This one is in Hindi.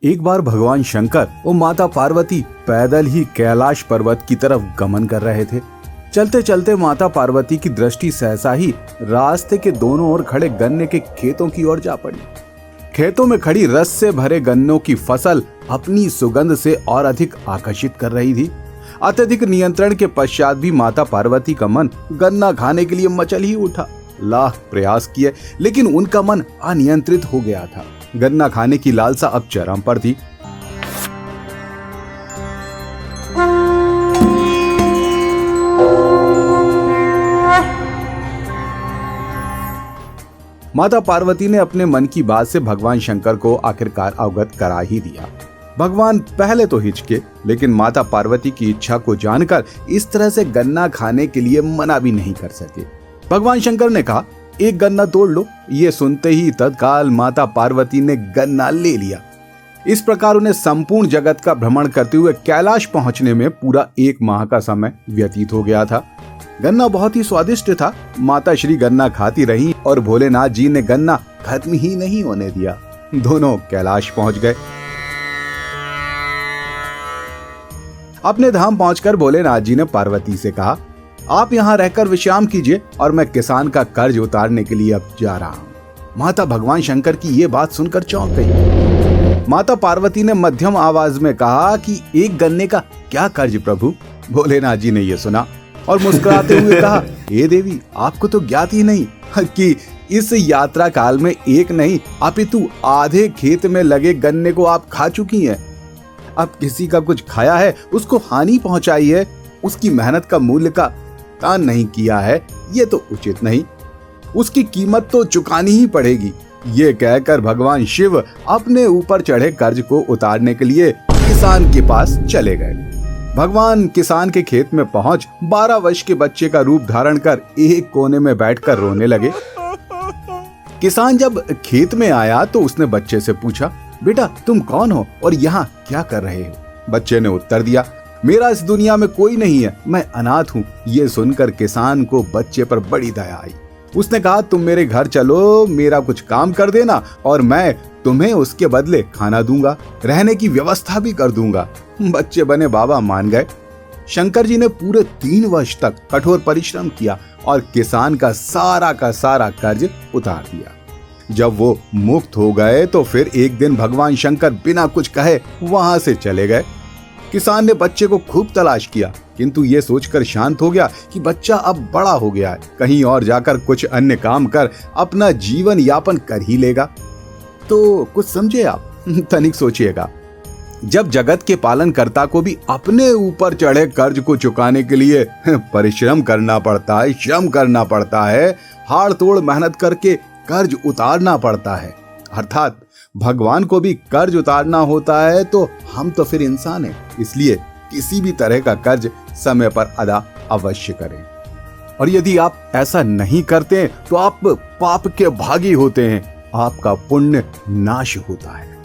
एक बार भगवान शंकर और माता पार्वती पैदल ही कैलाश पर्वत की तरफ गमन कर रहे थे। चलते चलते माता पार्वती की दृष्टि सहसा ही रास्ते के दोनों ओर खड़े गन्ने के खेतों की ओर जा पड़ी। खेतों में खड़ी रस से भरे गन्नों की फसल अपनी सुगंध से और अधिक आकर्षित कर रही थी। अत्यधिक नियंत्रण के पश्चात भी माता पार्वती का मन गन्ना खाने के लिए मचल ही उठा। लाख प्रयास किए लेकिन उनका मन अनियंत्रित हो गया था। गन्ना खाने की लालसा अब चरम पर थी। माता पार्वती ने अपने मन की बात से भगवान शंकर को आखिरकार अवगत करा ही दिया। भगवान पहले तो हिचके, लेकिन माता पार्वती की इच्छा को जानकर इस तरह से गन्ना खाने के लिए मना भी नहीं कर सके। भगवान शंकर ने कहा, एक गन्ना तोड़ लो। ये सुनते ही तत्काल माता पार्वती ने गन्ना ले लिया। इस प्रकार उन्हें संपूर्ण जगत का भ्रमण करते हुए कैलाश पहुंचने में पूरा 1 माह का समय व्यतीत हो गया था। गन्ना बहुत ही स्वादिष्ट था। माता श्री गन्ना खाती रही और भोलेनाथ जी ने गन्ना खत्म ही नहीं होने दिया। दोनों कैलाश पहुंच गए। अपने धाम पहुंचकर भोलेनाथ जी ने पार्वती से कहा, आप यहाँ रहकर विश्राम कीजिए और मैं किसान का कर्ज उतारने के लिए अब जा रहा हूँ। माता भगवान शंकर की ये बात सुनकर चौंक गई। माता पार्वती ने मध्यम आवाज में कहा कि एक गन्ने का क्या कर्ज प्रभु। भोलेनाथ जी ने यह सुना और मुस्कुराते हुए कहा, हे देवी, आपको तो ज्ञात ही नहीं कि इस यात्रा काल में एक नहीं अपितु आधे खेत में लगे गन्ने को आप खा चुकी हैं। अब किसी का कुछ खाया है, उसको हानि पहुंचाई है, उसकी मेहनत का मूल्य का दान नहीं किया है, ये तो उचित नहीं। उसकी कीमत तो चुकानी ही पड़ेगी। ये कहकर भगवान शिव अपने ऊपर चढ़े कर्ज को उतारने के लिए किसान के पास चले गए। भगवान किसान के खेत में पहुंच 12 वर्ष के बच्चे का रूप धारण कर एक कोने में बैठकर रोने लगे। किसान जब खेत में आया तो उसने बच्चे से पूछा, बेटा तुम कौन हो और यहाँ क्या कर रहे हो? बच्चे ने उत्तर दिया, मेरा इस दुनिया में कोई नहीं है, मैं अनाथ हूँ। ये सुनकर किसान को बच्चे पर बड़ी दया आई। उसने कहा, तुम मेरे घर चलो, मेरा कुछ काम कर देना और मैं तुम्हें उसके बदले खाना दूंगा, रहने की व्यवस्था भी कर दूंगा। बच्चे बने बाबा मान गए। शंकर जी ने पूरे 3 वर्ष तक कठोर परिश्रम किया और किसान का सारा कर्ज उतार दिया। जब वो मुक्त हो गए तो फिर एक दिन भगवान शंकर बिना कुछ कहे वहां से चले गए। किसान ने बच्चे को खूब तलाश किया, किंतु ये सोचकर शांत हो गया कि बच्चा अब बड़ा हो गया है, कहीं और जाकर कुछ अन्य काम कर अपना जीवन यापन कर ही लेगा। तो कुछ समझे आप, तनिक सोचिएगा। जब जगत के पालनकर्ता को भी अपने ऊपर चढ़े कर्ज को चुकाने के लिए परिश्रम करना पड़ता है, श्रम करना पड़ता है, हाड़ तोड़ मेहनत करके कर्ज उतारना पड़ता है, अर्थात भगवान को भी कर्ज उतारना होता है, तो हम तो फिर इंसान हैं। इसलिए किसी भी तरह का कर्ज समय पर अदा अवश्य करें। और यदि आप ऐसा नहीं करते तो आप पाप के भागी होते हैं, आपका पुण्य नाश होता है।